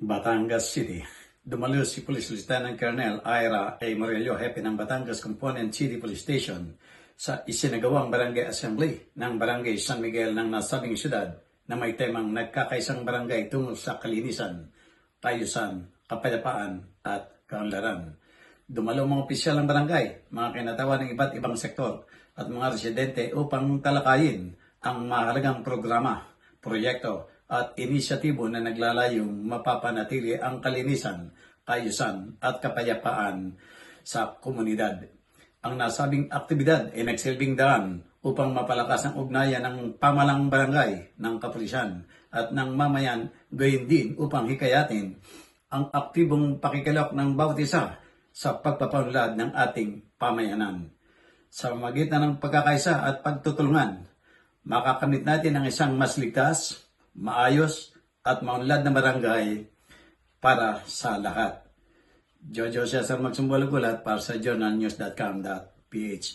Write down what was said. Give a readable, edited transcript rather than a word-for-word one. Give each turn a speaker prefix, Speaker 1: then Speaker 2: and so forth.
Speaker 1: Batangas City. Dumalo si Police Lieutenant Colonel Ira A. Morello, Hepe ng Batangas Component City Police Station sa isinagawang Barangay Assembly ng Barangay San Miguel ng nasabing syudad na may temang nagkakaisang barangay tungo sa kalinisan, kaayusan, kapayapaan at kaunlaran. Dumalo mga opisyal ng barangay, mga kinatawan ng iba't ibang sektor at mga residente upang talakayin ang mahalagang programa, proyekto at inisyatibo na naglalayong mapapanatili ang kalinisan, kaayusan at kapayapaan sa komunidad. Ang nasabing aktibidad ay nagsilbing daan upang mapalakas ang ugnayan ng pamalang barangay, ng kapulisan at ng mamayan, gayon din upang hikayatin ang aktibong pakikilahok ng bawat isa sa pagpapaunlad ng ating pamayanan. Sa magitan ng pagkakaisa at pagtutulungan, makakamit natin ang isang mas ligtas, maayos at maunlad na barangay para sa lahat. Jojo Cesar Magsumbulo Gulat para sa journalnews.com.ph.